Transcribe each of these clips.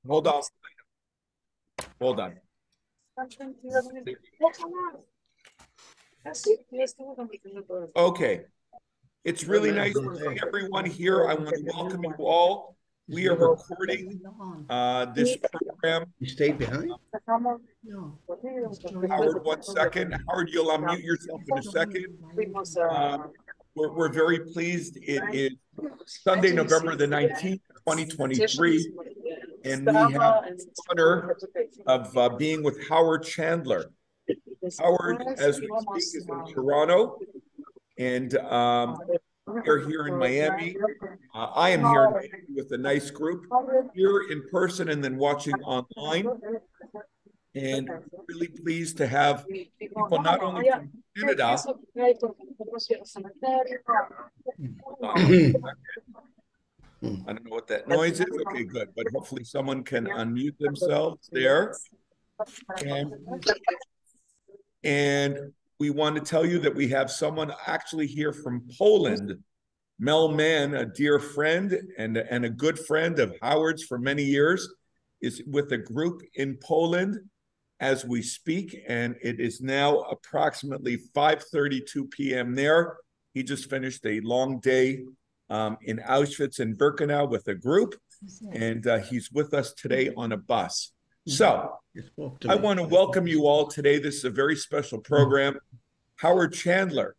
Hold on. Hold on. Okay. It's really nice to see everyone here. I want to welcome you all. We are recording this program. You stayed behind? No. Howard, 1 second. Howard, you'll unmute yourself in a second. We're very pleased. It is Sunday, November the 19th, 2023, and we have the honor of being with Howard Chandler. Howard, as we speak, is in Toronto, and we're here in Miami. I am here in Miami with a nice group here in person and then watching online. And really pleased to have people not only from Canada. I don't know what that noise is. Okay, good. But hopefully someone can unmute themselves there. And we want to tell you that we have someone actually here from Poland. Mel Mann, a dear friend and a good friend of Howard's for many years, is with a group in Poland as we speak, and it is now approximately 5:32 p.m. there. He just finished a long day in Auschwitz and Birkenau with a group, and he's with us today on a bus. So I want to welcome you all today. This is a very special program. Howard Chandler,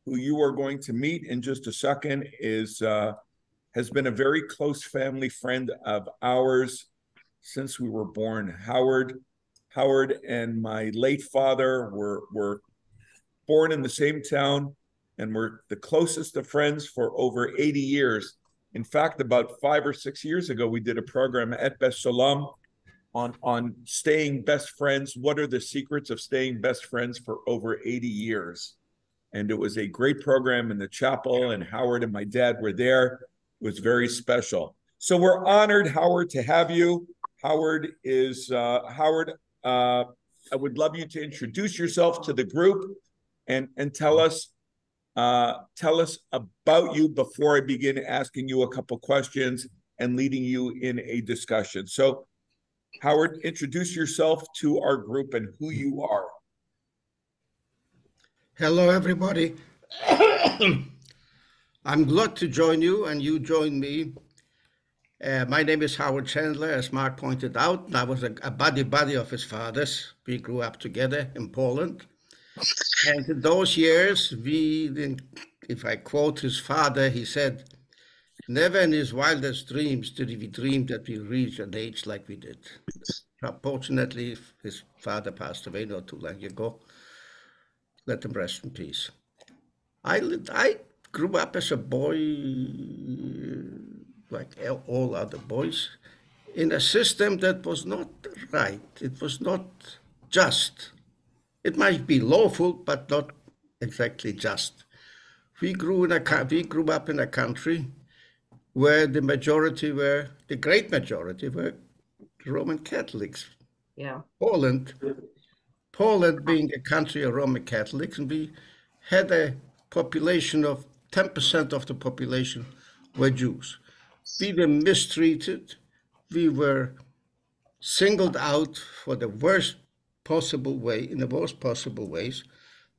who you are going to meet in just a second, has been a very close family friend of ours since we were born. Howard and my late father were born in the same town and were the closest of friends for over 80 years. In fact, about 5 or 6 years ago, we did a program at Beth Shalom on staying best friends. What are the secrets of staying best friends for over 80 years? And it was a great program in the chapel, and Howard and my dad were there. It was very special. So we're honored, Howard, to have you. Howard, I would love you to introduce yourself to the group and tell us about you before I begin asking you a couple questions and leading you in a discussion. So, Howard, introduce yourself to our group and who you are. Hello, everybody. I'm glad to join you, and you join me. My name is Howard Chandler, as Mark pointed out. I was a buddy of his father's. We grew up together in Poland. And in those years, if I quote his father, he said, never in his wildest dreams did we dream that we reach an age like we did. Unfortunately, his father passed away not too long ago. Let him rest in peace. I grew up as a boy, like all other boys, in a system that was not right. It was not just. It might be lawful, but not exactly just. We grew up in a country where the great majority were Roman Catholics. Yeah. Poland being a country of Roman Catholics, and we had a population of 10% of the population were Jews. We were mistreated. We were singled out for the worst possible way, in the most possible ways,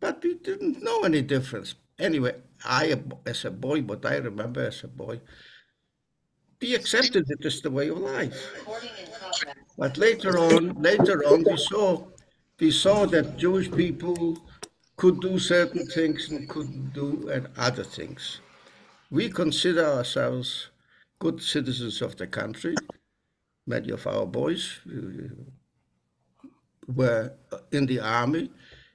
but we didn't know any difference. Anyway, as a boy, what I remember as a boy, we accepted it as the way of life. But later on, we saw that Jewish people could do certain things and couldn't do other things. We consider ourselves good citizens of the country. Many of our boys were in the army,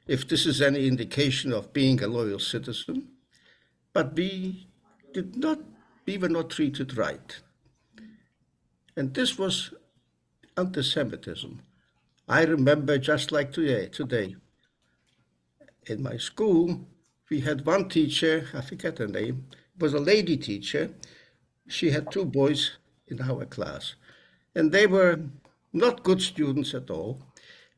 if this is any indication of being a loyal citizen, but we were not treated right. And this was anti-Semitism. I remember just like today, in my school, we had one teacher, I forget her name, it was a lady teacher. She had 2 boys in our class, and they were not good students at all.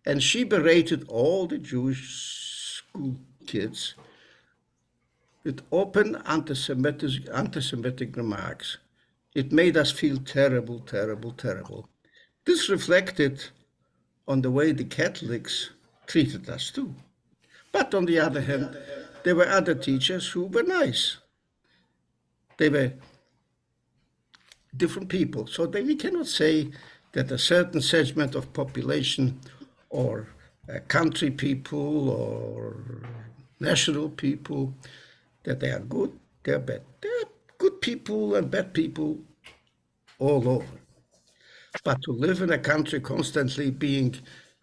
And she berated all the Jewish school kids with open anti-Semitic remarks. It made us feel terrible, terrible, terrible. This reflected on the way the Catholics treated us too. But on the other hand, there were other teachers who were nice. They were different people. So we cannot say that a certain segment of population or country people or national people, that they are good, they're bad. They're good people and bad people all over. But to live in a country constantly being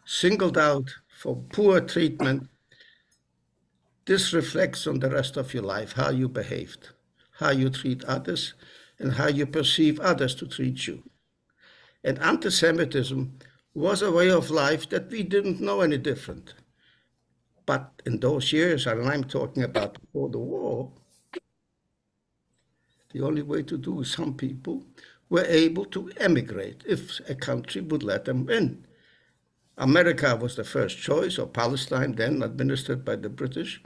singled out for poor treatment, this reflects on the rest of your life, how you behaved, how you treat others, and how you perceive others to treat you. And anti-Semitism was a way of life that we didn't know any different. But in those years, and I'm talking about before the war, the only way to do, some people were able to emigrate if a country would let them in. America was the first choice, or Palestine, then administered by the British.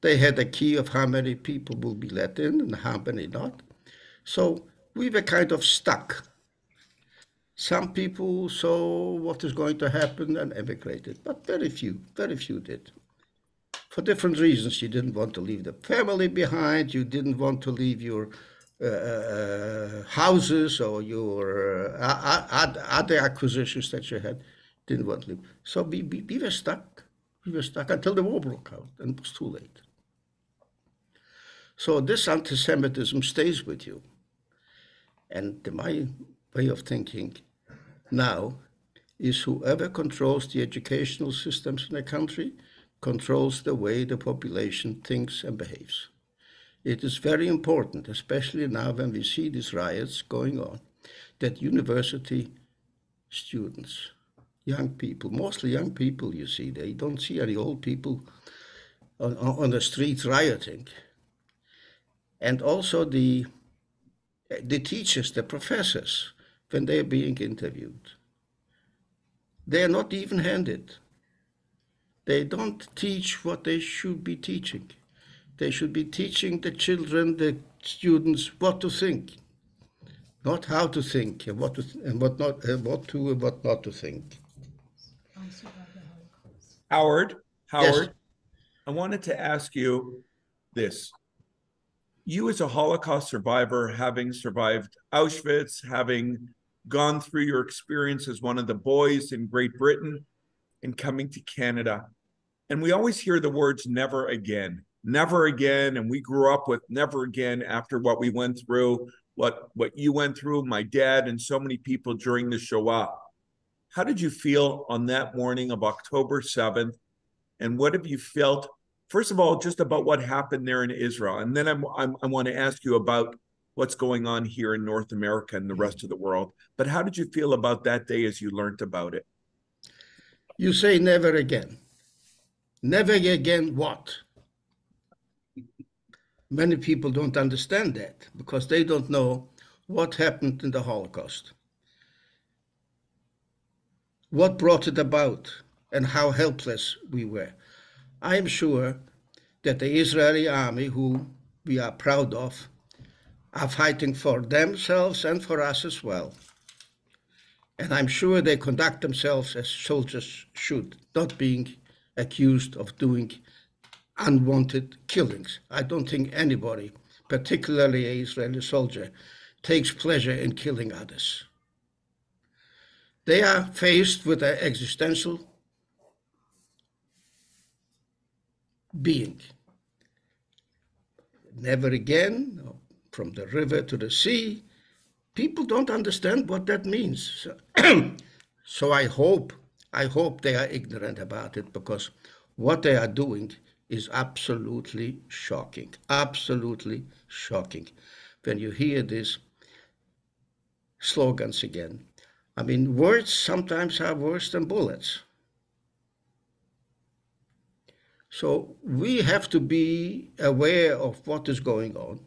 They had a key of how many people will be let in and how many not. So we were kind of stuck. Some people saw what is going to happen and emigrated, but very few did. For different reasons. You didn't want to leave the family behind, you didn't want to leave your houses or your other acquisitions that you had, didn't want to leave. So we were stuck. We were stuck until the war broke out, and it was too late. So this anti-Semitism stays with you. And my way of thinking now is whoever controls the educational systems in a country controls the way the population thinks and behaves. It is very important, especially now when we see these riots going on, that university students, young people, mostly young people you see, they don't see any old people on the streets rioting. And also the teachers, the professors, when they're being interviewed, they are not even-handed. They don't teach what they should be teaching. They should be teaching the children, the students, what to think, not how to think, and what not to think. Howard, Yes. I wanted to ask you this. You as a Holocaust survivor, having survived Auschwitz, having gone through your experience as one of the boys in Great Britain and coming to Canada, and we always hear the words never again, and we grew up with never again after what we went through, what you went through, my dad and so many people during the Shoah. How did you feel on that morning of October 7th? And what have you felt, first of all, just about what happened there in Israel? And then I want to ask you about what's going on here in North America and the rest of the world. But how did you feel about that day as you learned about it? You say never again. Never again what? Many people don't understand that because they don't know what happened in the Holocaust, what brought it about, and how helpless we were. I am sure that the Israeli army, who we are proud of, are fighting for themselves and for us as well. And I'm sure they conduct themselves as soldiers should, not being accused of doing unwanted killings. I don't think anybody, particularly an Israeli soldier, takes pleasure in killing others. They are faced with an existential being. Never again, from the river to the sea. People don't understand what that means. So I hope they are ignorant about it, because what they are doing is absolutely shocking, absolutely shocking. When you hear these slogans again, I mean, words sometimes are worse than bullets. So we have to be aware of what is going on.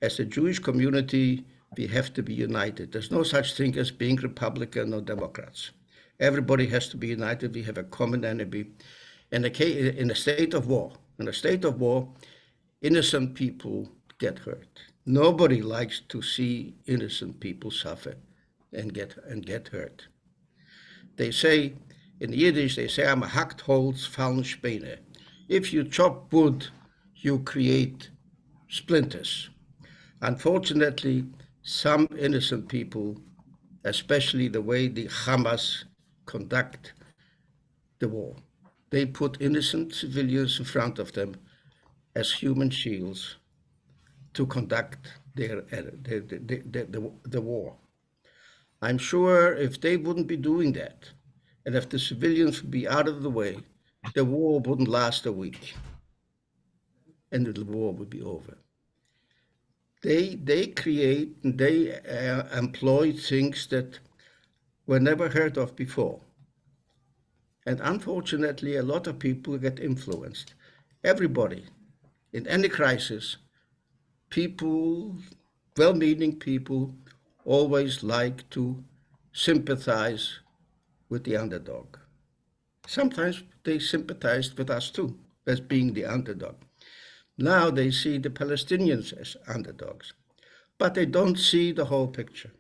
As a Jewish community, we have to be united. There's no such thing as being Republican or Democrats. Everybody has to be united. We have a common enemy. In a state of war, innocent people get hurt. Nobody likes to see innocent people suffer and get hurt. They say, in Yiddish, they say, am hackt Holz, fallen Späne. If you chop wood, you create splinters. Unfortunately, some innocent people, especially the way the Hamas conduct the war, they put innocent civilians in front of them as human shields to conduct the war. I'm sure if they wouldn't be doing that, and if the civilians would be out of the way, the war wouldn't last a week, and the war would be over. They create and they employ things that were never heard of before, and unfortunately, a lot of people get influenced. Everybody, in any crisis, people, well-meaning people, always like to sympathize with the underdog. Sometimes they sympathized with us too, as being the underdog. Now they see the Palestinians as underdogs, but they don't see the whole picture.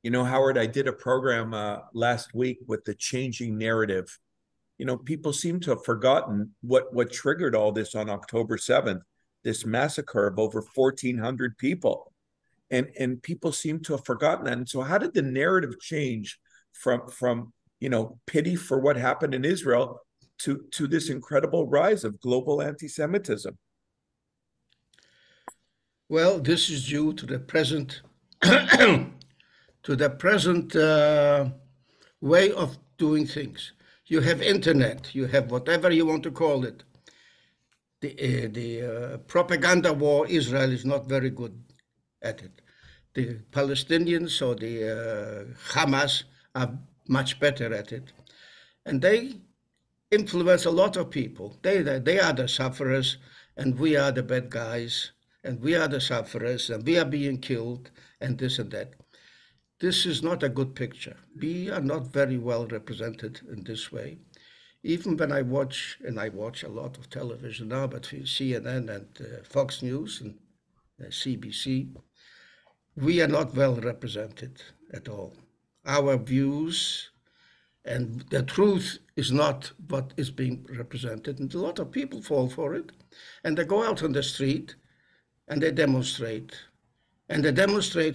You know, Howard, I did a program last week with the changing narrative. You know, people seem to have forgotten what triggered all this on October 7th, this massacre of over 1,400 people. And people seem to have forgotten that. And so how did the narrative change from pity for what happened in Israel to this incredible rise of global anti-Semitism? Well, this is due to the present to the present way of doing things. You have internet, you have whatever you want to call it. The propaganda war, Israel is not very good at it. The Palestinians or the Hamas are much better at it. And they influence a lot of people. They are the sufferers, and we are the bad guys, and we are the sufferers, and we are being killed, and this and that. This is not a good picture. We are not very well represented in this way. Even when I watch, and I watch a lot of television now, but CNN and Fox News and CBC, we are not well represented at all. Our views and the truth is not what is being represented, and a lot of people fall for it, and they go out on the street and they demonstrate,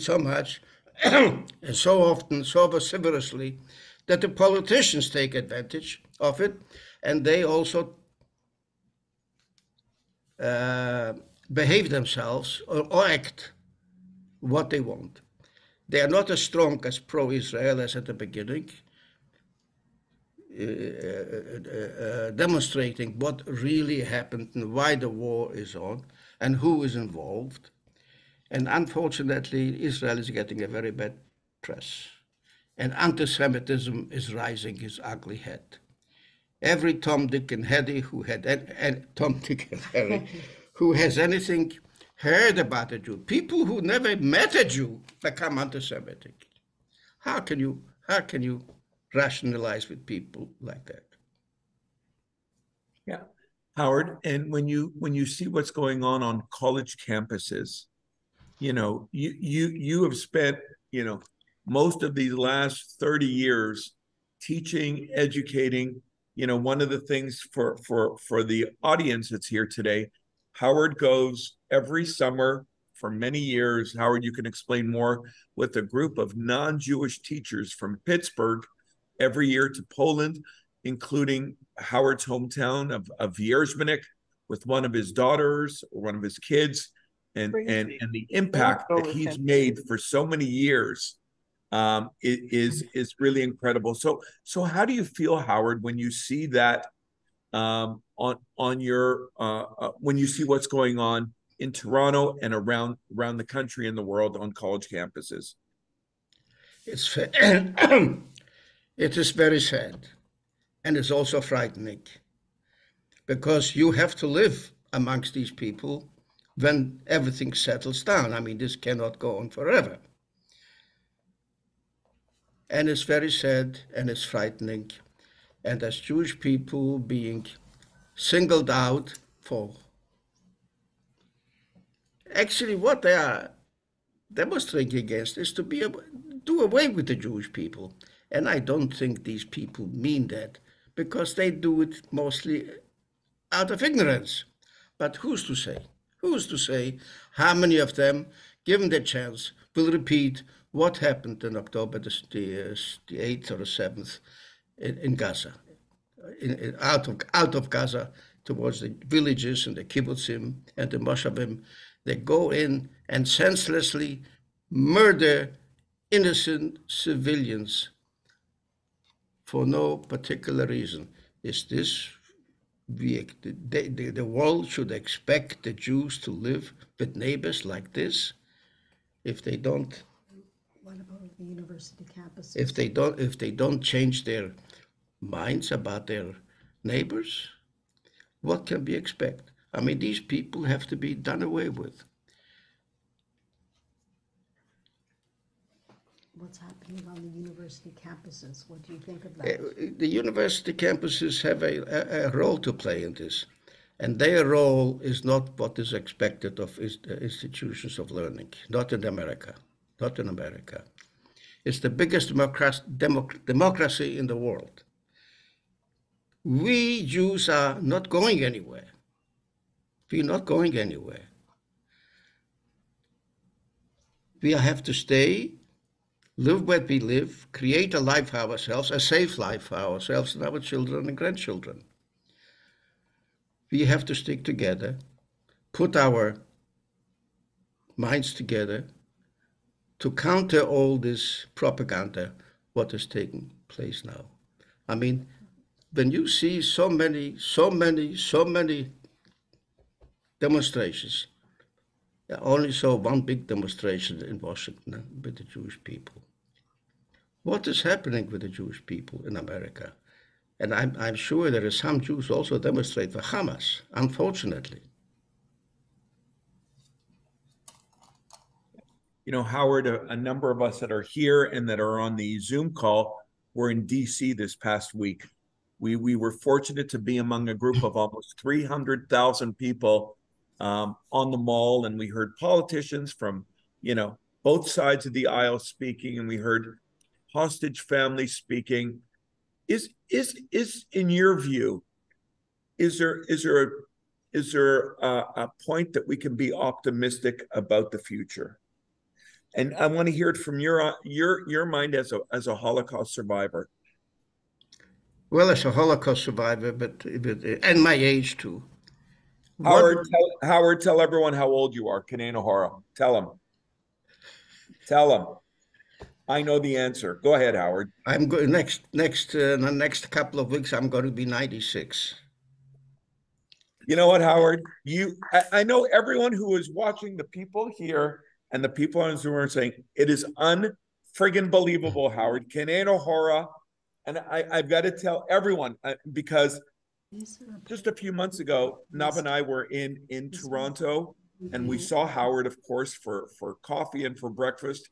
so much and so often, so vociferously, that the politicians take advantage of it, and they also behave themselves or act what they want. They are not as strong as pro-Israel as at the beginning, demonstrating what really happened and why the war is on and who is involved. And unfortunately, Israel is getting a very bad press. And anti-Semitism is rising its ugly head. Every Tom, Dick, and Harry who who has anything heard about a Jew, people who never met a Jew, become anti-Semitic. How can you rationalize with people like that? Yeah, Howard, and when you see what's going on college campuses, you have spent most of these last 30 years teaching, educating. One of the things for the audience that's here today, Howard goes every summer for many years. Howard, you can explain more, with a group of non-Jewish teachers from Pittsburgh every year to Poland, including Howard's hometown of Wierzbnik, with one of his daughters or one of his kids, and the impact that he's made for so many years is really incredible. So how do you feel, Howard, when you see that on your when you see what's going on in Toronto and around the country and the world on college campuses? It is very sad, and it's also frightening, because you have to live amongst these people when everything settles down. I mean, this cannot go on forever. And it's very sad and it's frightening. And as Jewish people being singled out for actually what they are demonstrating against is to do away with the Jewish people. And I don't think these people mean that, because they do it mostly out of ignorance. But who's to say? Who's to say how many of them, given the chance, will repeat what happened in October the 8th or the 7th in Gaza, out of Gaza towards the villages and the kibbutzim and the moshavim. They go in and senselessly murder innocent civilians for no particular reason. Is this the world should expect the Jews to live with neighbors like this? If they don't, What about the university campuses? if they don't change their minds about their neighbors, what can we expect? I mean, these people have to be done away with. What's happening on the university campuses? What do you think of that? The university campuses have a role to play in this, and their role is not what is expected of institutions of learning, not in America, not in America. It's the biggest democracy in the world. We Jews are not going anywhere. We're not going anywhere. We have to stay, live where we live, create a life for ourselves, a safe life for ourselves and our children and grandchildren. We have to stick together, put our minds together to counter all this propaganda, what is taking place now. I mean, when you see so many demonstrations, I only saw one big demonstration in Washington with the Jewish people. What is happening with the Jewish people in America? And I'm sure there are some Jews also demonstrate for Hamas, unfortunately. You know, Howard, a number of us that are here and that are on the Zoom call were in DC this past week. We were fortunate to be among a group of almost 300,000 people on the mall, and we heard politicians from, both sides of the aisle speaking, and we heard hostage families speaking. Is in your view, is there a point that we can be optimistic about the future? And I want to hear it from your mind as a Holocaust survivor. Well, as a Holocaust survivor, but and my age too. Howard, tell everyone how old you are. Kanena Hora. Tell them. I know the answer. Go ahead, Howard. I'm going the next couple of weeks. I'm going to be 96. You know what, Howard? I know everyone who is watching, the people here and the people on Zoom are saying it is unfriggin' believable, Howard. Kanena Hora. And I've got to tell everyone, because just a few months ago, Nav and I were in Toronto, and we saw Howard, of course, for coffee and for breakfast.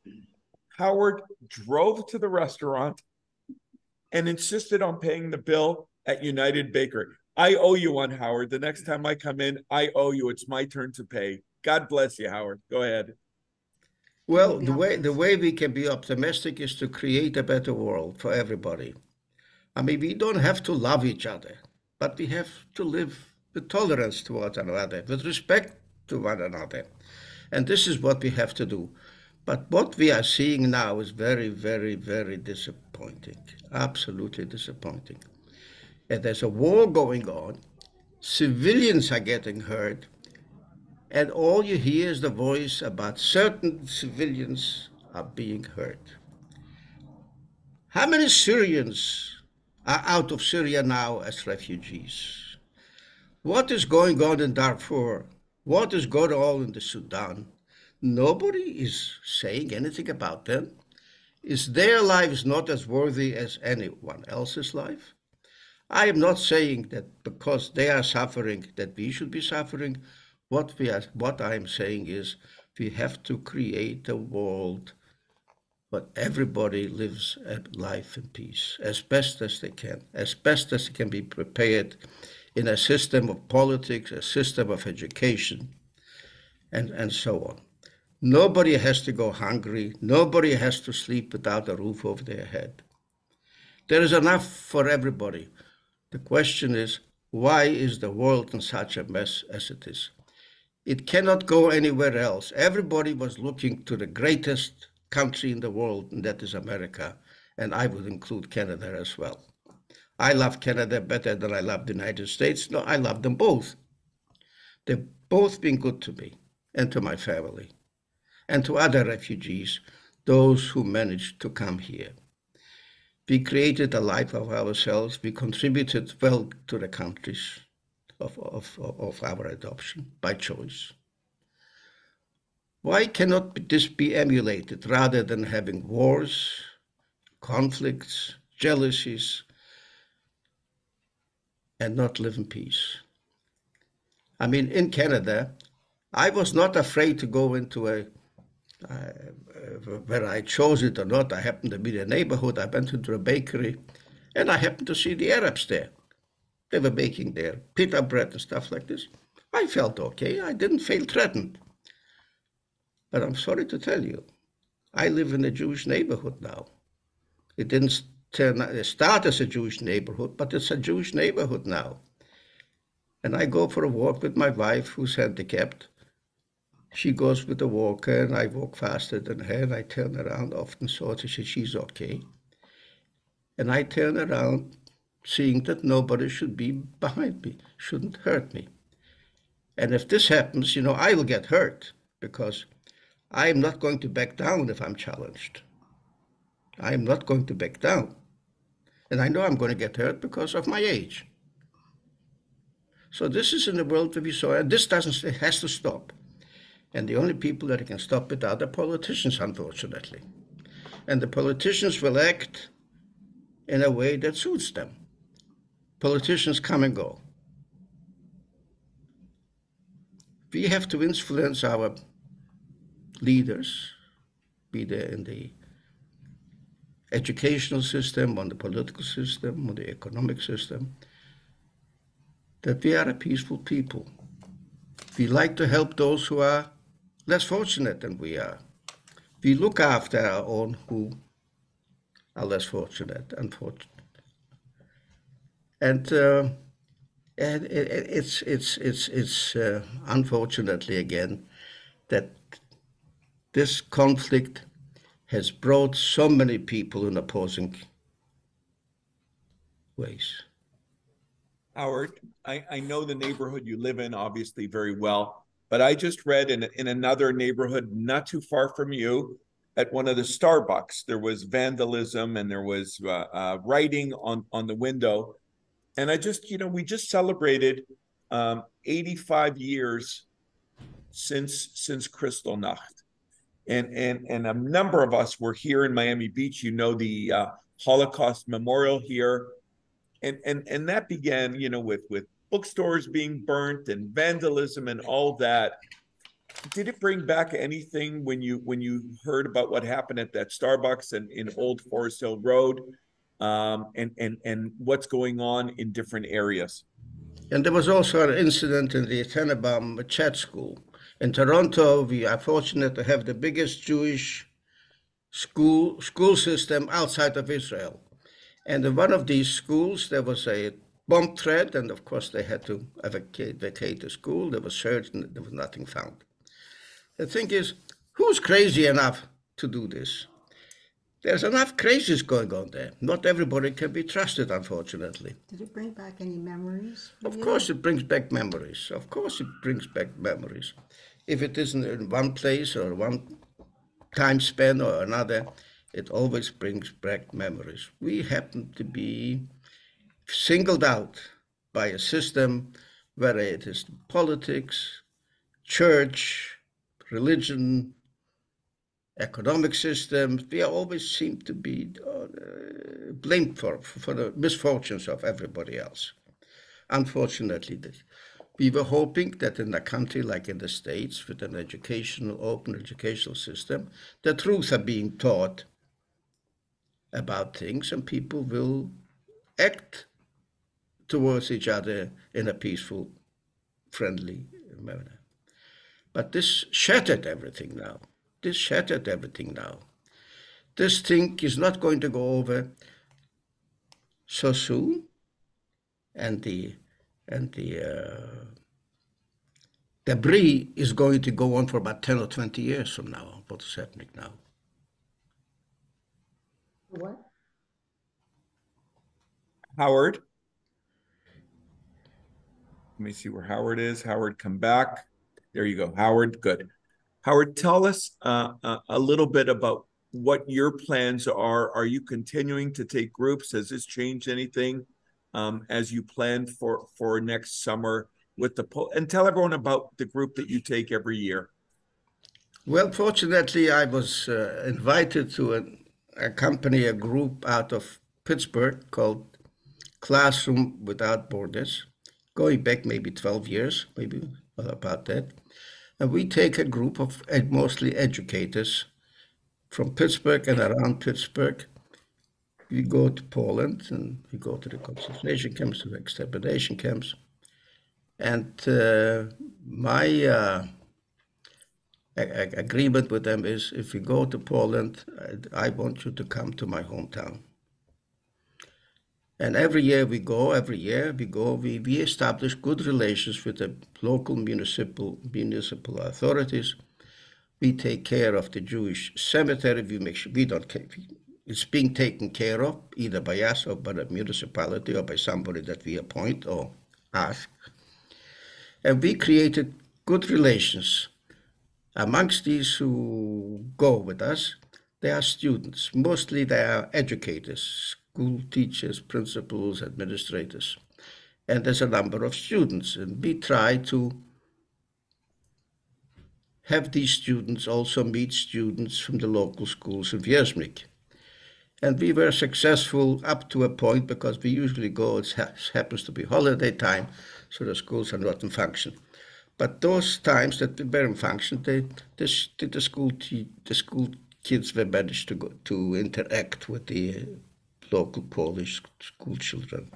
Howard drove to the restaurant and insisted on paying the bill at United Bakery. I owe you one, Howard. The next time I come in, I owe you. It's my turn to pay. God bless you, Howard. Go ahead. Well, the way we can be optimistic is to create a better world for everybody. I mean, we don't have to love each other, but we have to live with tolerance towards one another, with respect to one another. And this is what we have to do. But what we are seeing now is very, very, very disappointing, absolutely disappointing. And there's a war going on, civilians are getting hurt, and all you hear is the voice about certain civilians are being hurt. How many Syrians are out of Syria now as refugees? What is going on in Darfur? What is going on in the Sudan? Nobody is saying anything about them. Is their lives not as worthy as anyone else's life? I am not saying that because they are suffering that we should be suffering. What I am saying is we have to create a world where everybody lives a life in peace as best as they can be prepared in a system of politics, a system of education, and so on. Nobody has to go hungry. Nobody has to sleep without a roof over their head. There is enough for everybody. The question is, why is the world in such a mess as it is? It cannot go anywhere else. Everybody was looking to the greatest country in the world, and that is America. And I would include Canada as well. I love Canada better than I love the United States. No, I love them both. They've both been good to me and to my family and to other refugees, those who managed to come here. We created a life of ourselves. We contributed well to the countries of our adoption by choice. Why cannot this be emulated rather than having wars, conflicts, jealousies, and not live in peace? I mean, in Canada, I was not afraid to go into whether I chose it or not. I happened to be in a neighborhood. I went into a bakery, and I happened to see the Arabs there. They were making their pita bread and stuff like this. I felt okay. I didn't feel threatened. But I'm sorry to tell you, I live in a Jewish neighborhood now. It didn't start as a Jewish neighborhood, but it's a Jewish neighborhood now. And I go for a walk with my wife, who's handicapped. She goes with the walker, and I walk faster than her, and I turn around often so that she's okay. And I turn around, seeing that nobody should be behind me, shouldn't hurt me. And if this happens, I will get hurt, because I am not going to back down if I'm challenged. I am not going to back down. And I know I'm going to get hurt because of my age. So this is in the world that we saw, and this it has to stop. And the only people that can stop it are the politicians, unfortunately. And the politicians will act in a way that suits them. Politicians come and go. We have to influence our leaders, be they in the educational system, on the political system, on the economic system, that we are a peaceful people. We like to help those who are less fortunate than we are. We look after our own who are less fortunate, unfortunate. And it's unfortunately again that this conflict has brought so many people in opposing ways. Howard, I know the neighborhood you live in obviously very well, but I just read in another neighborhood not too far from you, at one of the Starbucks, there was vandalism and there was writing on the window. And we just celebrated 85 years since Kristallnacht. And a number of us were here in Miami Beach. The Holocaust Memorial here. And that began, with bookstores being burnt and vandalism and all that. Did it bring back anything when you heard about what happened at that Starbucks in Old Forest Hill Road, and what's going on in different areas? And there was also an incident in the Tenenbaum Chat School. In Toronto, we are fortunate to have the biggest Jewish school system outside of Israel. And in one of these schools, there was a bomb threat, and of course they had to vacate the school. There was searched, and there was nothing found. The thing is, who's crazy enough to do this? There's enough crazies going on there. Not everybody can be trusted, unfortunately. Did it bring back any memories for Of you? course it brings back memories. Of course it brings back memories. If it isn't in one place or one time span or another, it always brings back memories. We happen to be singled out by a system, whether it is politics, church, religion, economic systems. We always seem to be blamed for the misfortunes of everybody else. Unfortunately, we were hoping that in a country like in the States, with an open educational system, the truth are being taught about things, and people will act towards each other in a peaceful, friendly manner. But this shattered everything now. This shattered everything now. This thing is not going to go over so soon, and the debris is going to go on for about 10 or 20 years from now, what is happening now. What? Howard. Let me see where Howard is. Howard, come back. There you go, Howard. Good. Howard, tell us a little bit about what your plans are. Are you continuing to take groups? Has this changed anything as you plan for next summer with the poll? And tell everyone about the group that you take every year. Well, fortunately, I was invited to accompany a group out of Pittsburgh called Classroom Without Borders, going back maybe 12 years, maybe about that. And we take a group of mostly educators from Pittsburgh and around Pittsburgh. We go to Poland and we go to the concentration camps, to the extermination camps. And my agreement with them is, if we go to Poland, I want you to come to my hometown. And every year we go, we establish good relations with the local municipal authorities. We take care of the Jewish cemetery. We make sure we don't care. It's being taken care of either by us or by the municipality or by somebody that we appoint or ask. And we created good relations. Amongst these who go with us, they are students. Mostly they are educators, school teachers, principals, administrators. And there's a number of students. And we try to have these students also meet students from the local schools in Wierzbik. And we were successful up to a point, because we usually go, it happens to be holiday time, so the schools are not in function. But those times that they were in function, the school kids were managed to interact with the local Polish school children.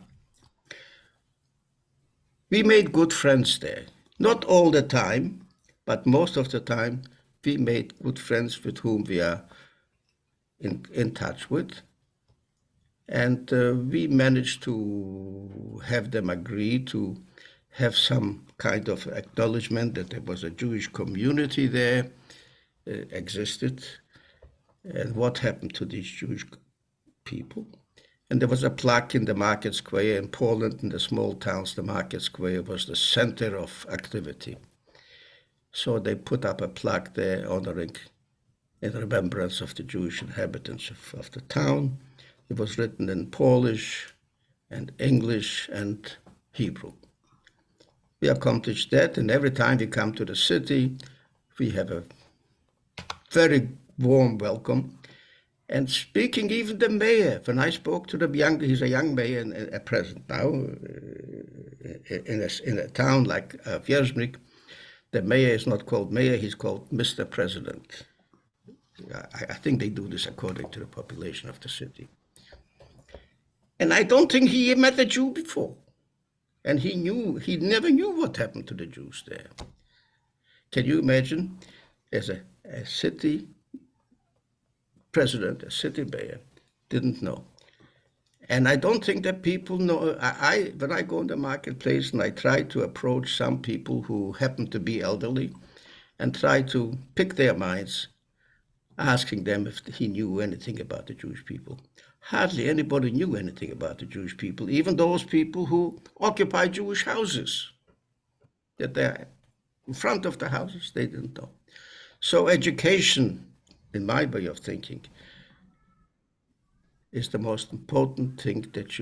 We made good friends there. Not all the time, but most of the time we made good friends with whom we are in touch with. And we managed to have them agree to have some kind of acknowledgement that there was a Jewish community there, existed, and what happened to these Jewish people. And there was a plaque in the market square in Poland, in the small towns. The market square was the center of activity. So they put up a plaque there honoring, in remembrance of the Jewish inhabitants of the town. It was written in Polish and English and Hebrew. We accomplished that, and every time we come to the city, we have a very warm welcome. And speaking, even the mayor, when I spoke to he's a young mayor and a president now, in a town like Wierzbik, the mayor is not called mayor, he's called Mr. President. I think they do this according to the population of the city. And I don't think he met a Jew before. And he never knew what happened to the Jews there. Can you imagine, as a city president, a city mayor, didn't know. And I don't think that people know. When I go in the marketplace and I try to approach some people who happen to be elderly and try to pick their minds, asking them if he knew anything about the Jewish people. Hardly anybody knew anything about the Jewish people, even those people who occupy Jewish houses, that they're in front of the houses, they didn't know. So education, in my way of thinking, is the most important thing that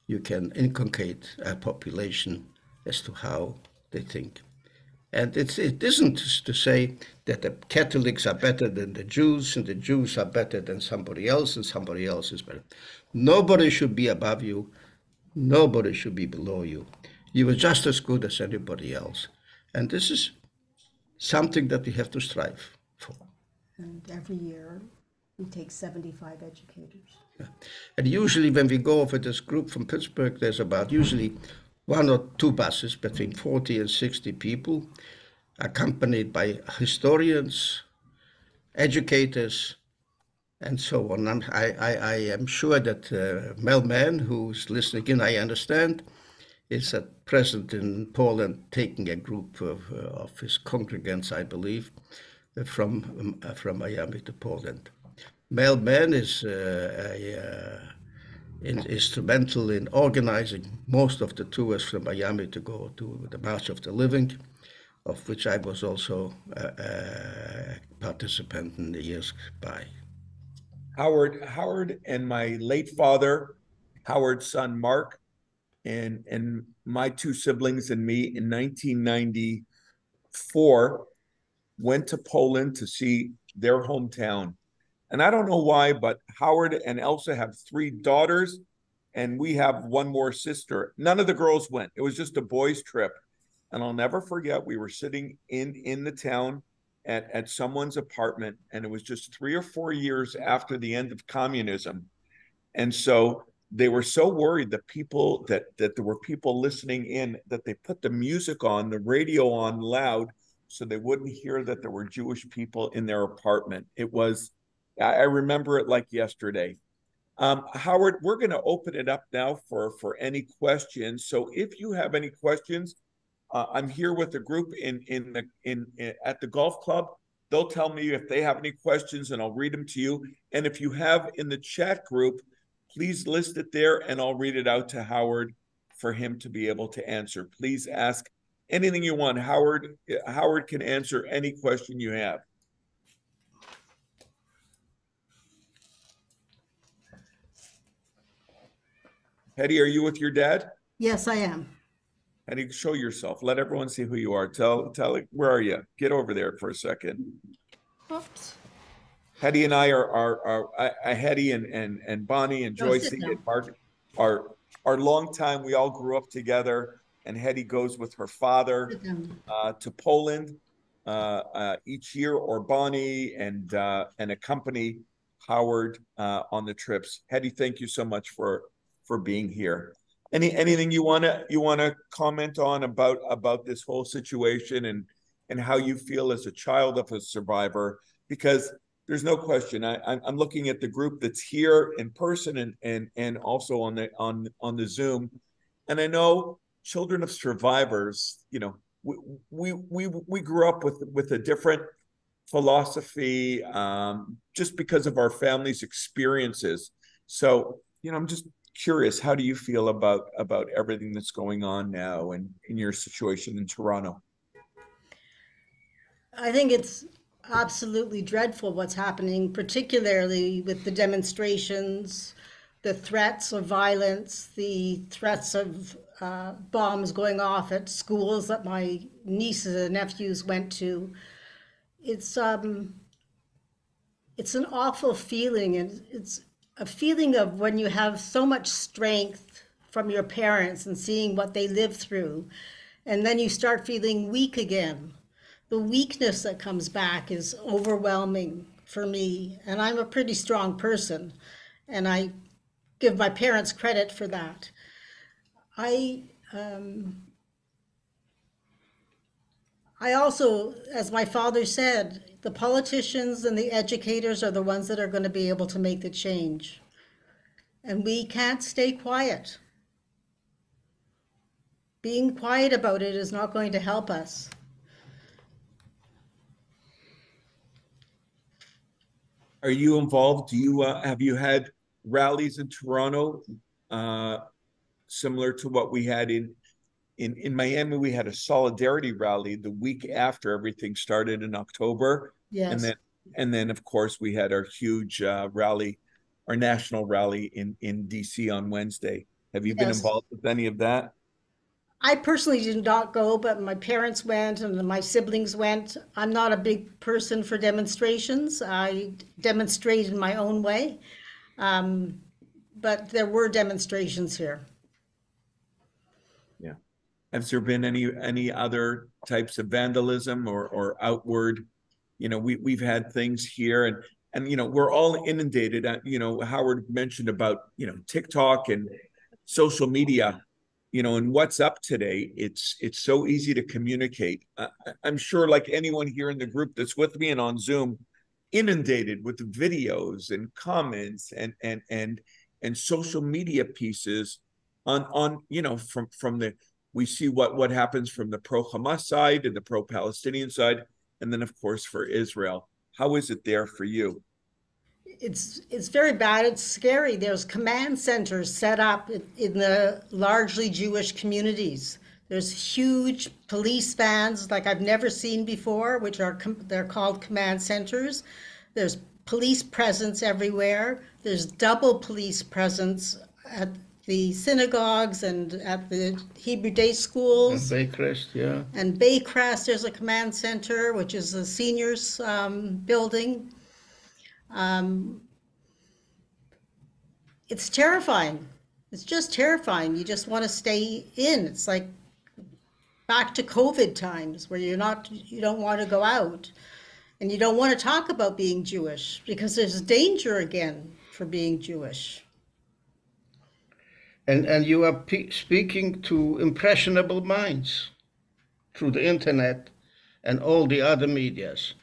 you can inculcate a population as to how they think. And it isn't to say that the Catholics are better than the Jews and the Jews are better than somebody else and somebody else is better. Nobody should be above you. Nobody should be below you. You are just as good as anybody else. And this is something that we have to strive for. And every year we take 75 educators. Yeah. And usually when we go with this group from Pittsburgh, there's about usually 1 or 2 buses, between 40 and 60 people. accompanied by historians, educators, and so on. I am sure that Mel Mann, who's listening in, I understand, is at present in Poland taking a group of his congregants, I believe, from Miami to Poland. Mel Mann is instrumental in organizing most of the tours from Miami to go to the March of the Living, of which I was also a participant in the years by. Howard and my late father, Howard's son Mark, and my two siblings and me in 1994 went to Poland to see their hometown. And I don't know why, but Howard and Elsa have three daughters, and we have one more sister. None of the girls went. It was just a boys' trip. And I'll never forget, we were sitting in the town at someone's apartment, and it was just 3 or 4 years after the end of communism. And so they were so worried that there were people listening in, that they put the music on, the radio on loud, so they wouldn't hear that there were Jewish people in their apartment. I remember it like yesterday. Howard, we're going to open it up now for any questions. So if you have any questions, I'm here with the group at the golf club. They'll tell me if they have any questions, and I'll read them to you. And if you have in the chat group, please list it there, and I'll read it out to Howard for him to be able to answer. Please ask anything you want. Howard can answer any question you have. Hetty, are you with your dad? Yes, I am. Hetty, show yourself. Let everyone see who you are. Tell, where are you? Get over there for a second. Oops. Hetty and I are Hetty and Bonnie and Joyce and Mark are long time. We all grew up together, and Hetty goes with her father to Poland each year, or Bonnie and accompany Howard on the trips. Hetty, thank you so much for being here. Anything you wanna comment on about this whole situation and how you feel as a child of a survivor? Because there's no question. I'm looking at the group that's here in person and also on the Zoom, and I know children of survivors. You know, we grew up with a different philosophy, just because of our family's experiences. So, I'm just curious, how do you feel about everything that's going on now and in your situation in Toronto? I think it's absolutely dreadful what's happening, particularly with the demonstrations, the threats of violence, the threats of bombs going off at schools that my nieces and nephews went to. It's an awful feeling, and it's a feeling of when you have so much strength from your parents and seeing what they live through, and then you start feeling weak again. The weakness that comes back is overwhelming for me, and I'm a pretty strong person, and I give my parents credit for that. I also, as my father said, the politicians and the educators are the ones that are going to be able to make the change. And we can't stay quiet. Being quiet about it is not going to help us. Are you involved? Do you have you had rallies in Toronto similar to what we had in Miami? We had a solidarity rally the week after everything started in October. Yes. And then of course we had our huge rally, our national rally in DC on Wednesday. Have you been Yes. involved with any of that? I personally did not go, but my parents went and my siblings went. I'm not a big person for demonstrations. I demonstrate in my own way. But there were demonstrations here. Yeah. Has there been any other types of vandalism or outward? We've had things here, and we're all inundated. Howard mentioned about TikTok and social media. in what's up today, it's so easy to communicate. I'm sure, like anyone here in the group that's with me and on Zoom, inundated with videos and comments and social media pieces on from the we see what happens from the pro-Hamas side and the pro-Palestinian side, and then of course for Israel. How is it there for you? It's very bad. It's scary. There's command centers set up in the largely Jewish communities. There's huge police vans like I've never seen before, which they're called command centers. There's police presence everywhere. There's double police presence at the synagogues and at the Hebrew day schools. And Baycrest, yeah. And Baycrest, there's a command center, which is the seniors building. It's terrifying. It's just terrifying. You just want to stay in. It's like back to COVID times where you don't want to go out and you don't want to talk about being Jewish because there's danger again for being Jewish. And you are speaking to impressionable minds through the internet and all the other medias.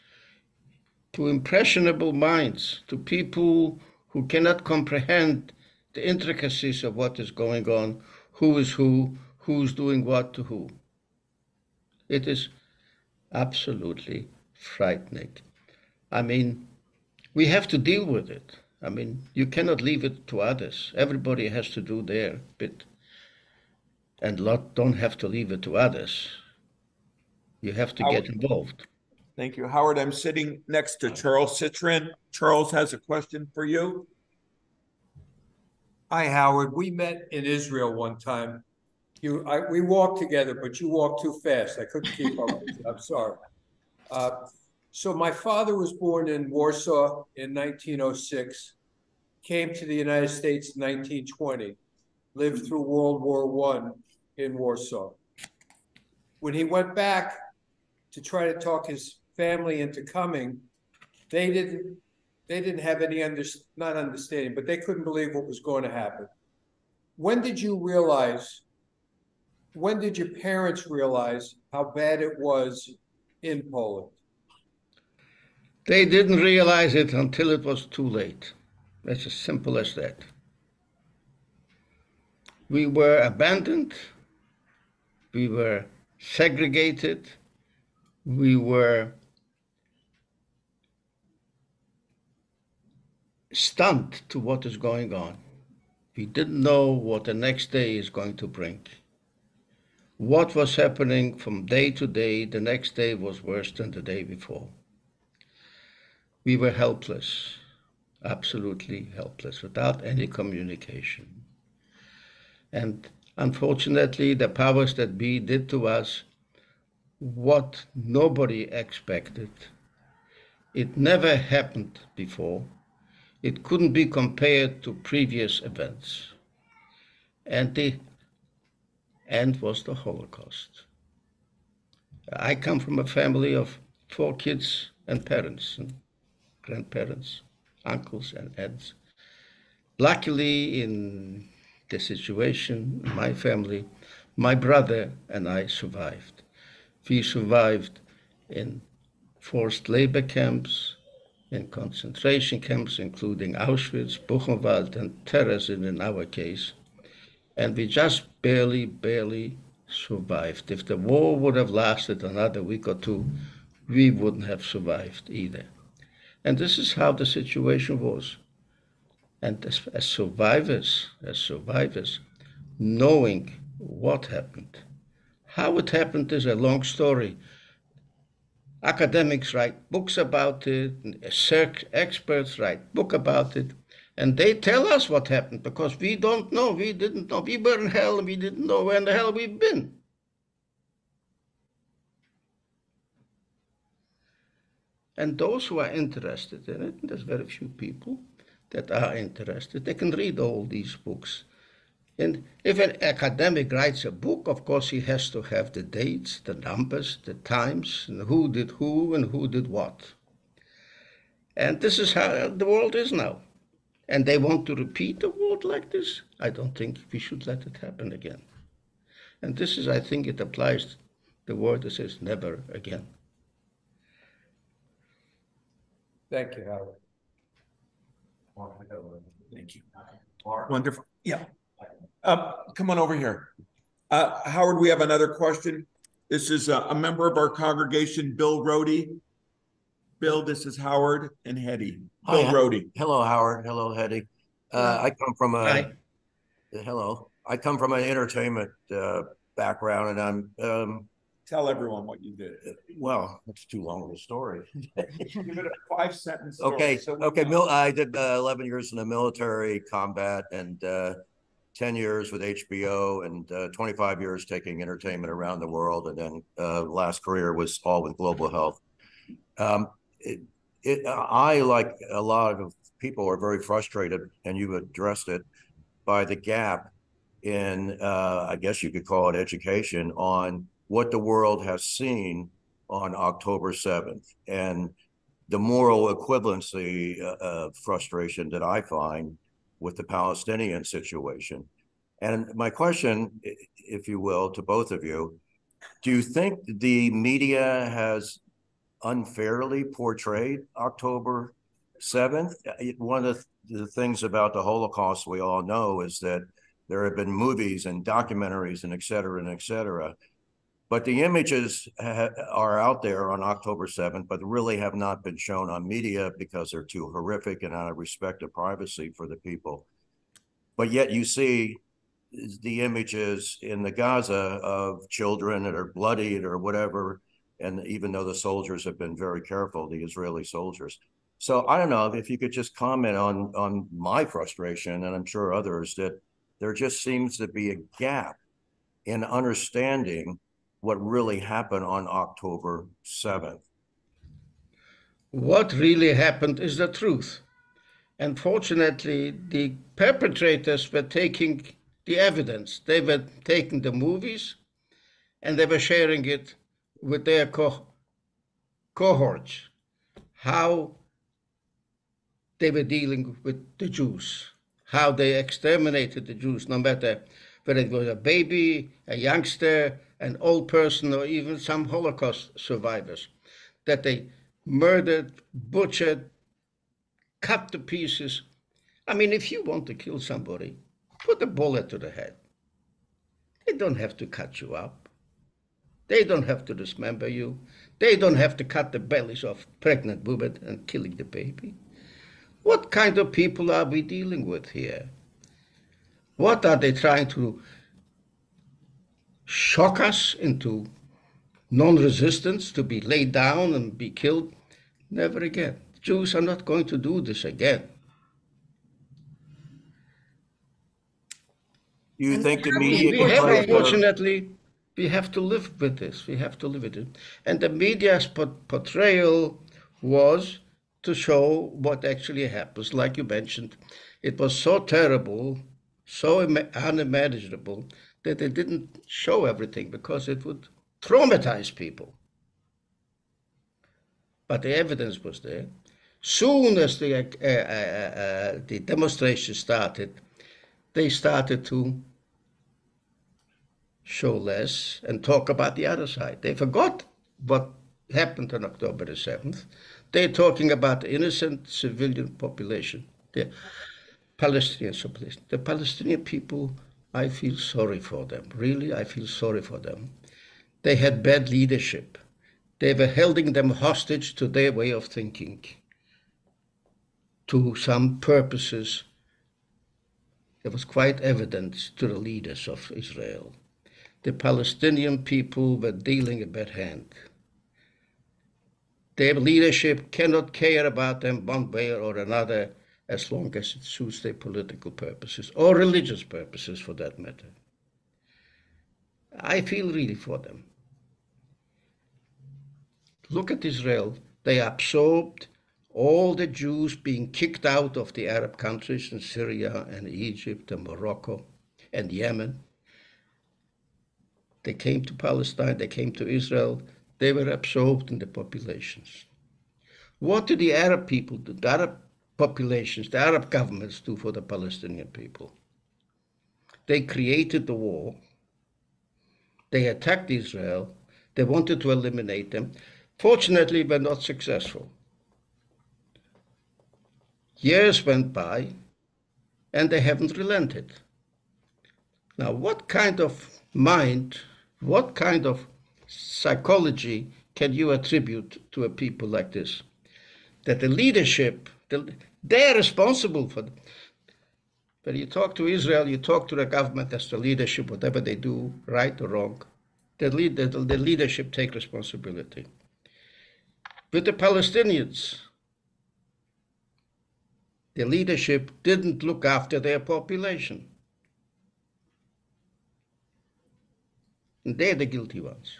To impressionable minds, to people who cannot comprehend the intricacies of what is going on, who is who's doing what to who. It is absolutely frightening. I mean, we have to deal with it. I mean, you cannot leave it to others. Everybody has to do their bit. And don't have to leave it to others. You have to get involved. Thank you, Howard. I'm sitting next to Charles Citrin. Charles has a question for you. Hi, Howard. We met in Israel one time. We walked together, but you walked too fast. I couldn't keep up with you. I'm sorry. So my father was born in Warsaw in 1906, came to the United States in 1920, lived through World War I in Warsaw. When he went back to try to talk his family into coming, they didn't have any not understanding, but they couldn't believe what was going to happen. When did your parents realize how bad it was in Poland? They didn't realize it until it was too late. It's as simple as that. We were abandoned. We were segregated. We were stunned to what is going on. We didn't know what the next day is going to bring. What was happening from day to day, the next day was worse than the day before. We were helpless, absolutely helpless, without any communication. And unfortunately, the powers that be did to us what nobody expected. It never happened before. It couldn't be compared to previous events. And the end was the Holocaust. I come from a family of 4 kids and parents and grandparents, uncles and aunts. Luckily, in the situation, my family, my brother and I survived. We survived in forced labor camps, in concentration camps, including Auschwitz, Buchenwald, and Terezin in our case. And we just barely survived. If the war would have lasted another week or 2, we wouldn't have survived either. And this is how the situation was. And as survivors, knowing what happened, how it happened is a long story. Academics write books about it, experts write books about it, and they tell us what happened because we don't know, we didn't know. We were in hell and we didn't know where in the hell we've been. And those who are interested in it, and there's very few people that are interested, they can read all these books. And if an academic writes a book, of course he has to have the dates, the numbers, the times, and who did who and who did what. And this is how the world is now. And they want to repeat the world like this? I don't think we should let it happen again. And this is, I think it applies the word that says never again. Thank you, Howard. Thank you. Wonderful. Yeah. Come on over here. Howard, we have another question. This is a member of our congregation, Bill Rohde. Bill, this is Howard and Hetty. Bill Rohde. Hello, Howard. Hello, Hetty. I come from hello. I come from an entertainment background, and I'm Tell everyone what you did. well, it's too long of a story. Give it a 5-sentence story. Okay, so okay. I did 11 years in the military combat and 10 years with HBO and 25 years taking entertainment around the world. And then last career was all with global health. I, like a lot of people, are very frustrated, and you addressed it, by the gap in, I guess you could call it education, on what the world has seen on October 7th and the moral equivalency frustration that I find with the Palestinian situation. And my question, if you will, to both of you, do you think the media has unfairly portrayed October 7th? One of the things about the Holocaust we all know is that there have been movies and documentaries and et cetera, but the images are out there on October 7th, but really have not been shown on media because they're too horrific and out of respect of privacy for the people. But yet you see the images in the Gaza of children that are bloodied or whatever, and even though the soldiers have been very careful, the Israeli soldiers. So I don't know if you could just comment on my frustration, and I'm sure others, that there just seems to be a gap in understanding what really happened on October 7th. What really happened is the truth. Unfortunately, the perpetrators were taking the evidence. They were taking the movies and they were sharing it with their cohorts, how they were dealing with the Jews, how they exterminated the Jews, no matter whether it was a baby, a youngster, an old person, or even some Holocaust survivors, that they murdered, butchered, cut to pieces. I mean, if you want to kill somebody, put a bullet to the head. They don't have to cut you up. They don't have to dismember you. They don't have to cut the bellies of pregnant women and killing the baby. What kind of people are we dealing with here? What are they trying to shock us into non-resistance, to be laid down and be killed? Never again. Jews are not going to do this again. You think the media Unfortunately, we have to live with this. We have to live with it. And the media's portrayal was to show what actually happens. Like you mentioned, it was so terrible, so unimaginable, that they didn't show everything because it would traumatize people. But the evidence was there. Soon as the demonstration started, they started to show less and talk about the other side. They forgot what happened on October the 7th. They're talking about the innocent civilian population, the Palestinian population. The Palestinian people, I feel sorry for them. Really, I feel sorry for them. They had bad leadership. They were holding them hostage to their way of thinking, to some purposes. It was quite evident to the leaders of Israel. The Palestinian people were dealing a bad hand. Their leadership cannot care about them one way or another as long as it suits their political purposes or religious purposes, for that matter. I feel really for them. Look at Israel. They absorbed all the Jews being kicked out of the Arab countries in Syria and Egypt and Morocco and Yemen. They came to Palestine, they came to Israel, they were absorbed in the populations. What did the Arab people do, the Arab populations, the Arab governments do for the Palestinian people? They created the war. They attacked Israel. They wanted to eliminate them. Fortunately, were not successful. Years went by, and they haven't relented. Now, what kind of mind, what kind of psychology can you attribute to a people like this? That the leadership, they're responsible for. When you talk to Israel, you talk to the government as the leadership, whatever they do, right or wrong. The leadership take responsibility. With the Palestinians, the leadership didn't look after their population. And they're the guilty ones.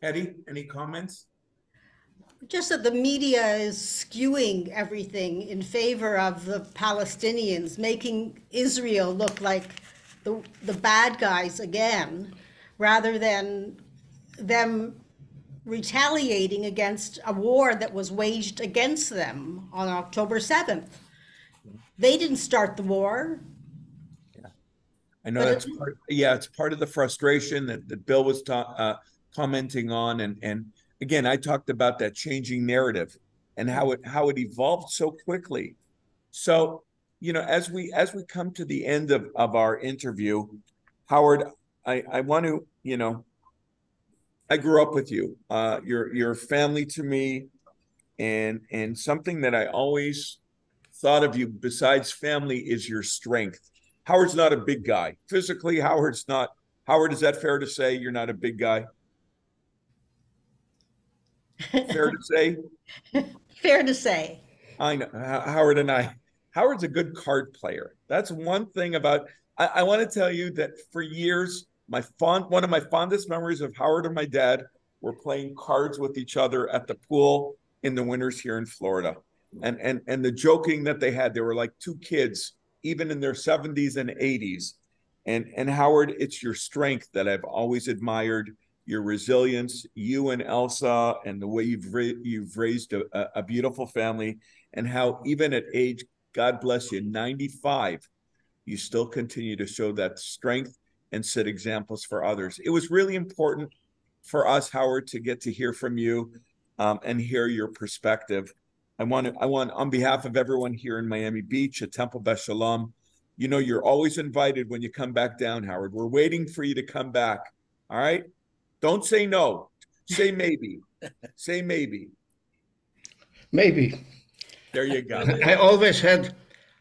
Eddie, any comments? Just that the media is skewing everything in favor of the Palestinians, making Israel look like the bad guys again, rather than them retaliating against a war that was waged against them on October 7th. They didn't start the war. I know that's part, it's part of the frustration that Bill was commenting on, and again, I talked about that changing narrative and how it evolved so quickly. So, as we come to the end of our interview, Howard, I want to, I grew up with you. You're family to me, and something that I always thought of you besides family is your strength. Howard's not a big guy. Physically, Howard's not. Howard, is that fair to say you're not a big guy? Fair to say? Fair to say. I know. Howard's a good card player. That's one thing about, I want to tell you that for years, one of my fondest memories of Howard and my dad were playing cards with each other at the pool in the winters here in Florida. And the joking that they had, they were like two kids, even in their 70s and 80s. And Howard, it's your strength that I've always admired, your resilience, you and Elsa, and the way you've raised a beautiful family, and how even at age, God bless you, 95, you still continue to show that strength and set examples for others. It was really important for us, Howard, to get to hear from you and hear your perspective. I want, on behalf of everyone here in Miami Beach at Temple Beth Shalom, you're always invited when you come back down, Howard. We're waiting for you to come back. All right? Don't say no. Say maybe. Say maybe. Maybe. There you go. I always had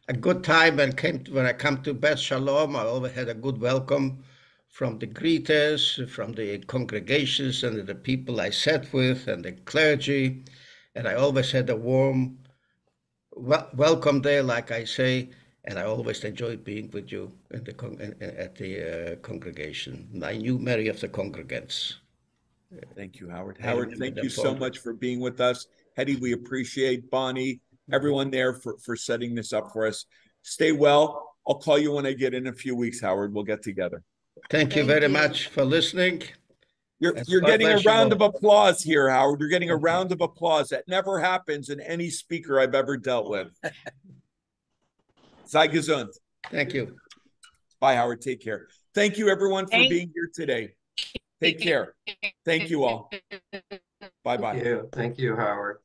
a good time when I come to Beth Shalom. I always had a good welcome from the greeters, from the congregations and the people I sat with and the clergy. And I always had a warm welcome there, like I say, and I always enjoyed being with you at the congregation. I knew many of the congregants. Thank you, Howard. Howard, thank you so much for being with us. Hetty, we appreciate Bonnie, everyone there for setting this up for us. Stay well. I'll call you when I get in a few weeks, Howard. We'll get together. Thank you very much for listening. You're getting a round of applause here, Howard. You're getting a round of applause. That never happens in any speaker I've ever dealt with. Sei gesund. Thank you. Bye, Howard. Take care. Thank you, everyone, for being here today. Take care. Thank you all. Bye-bye. Thank you, Howard.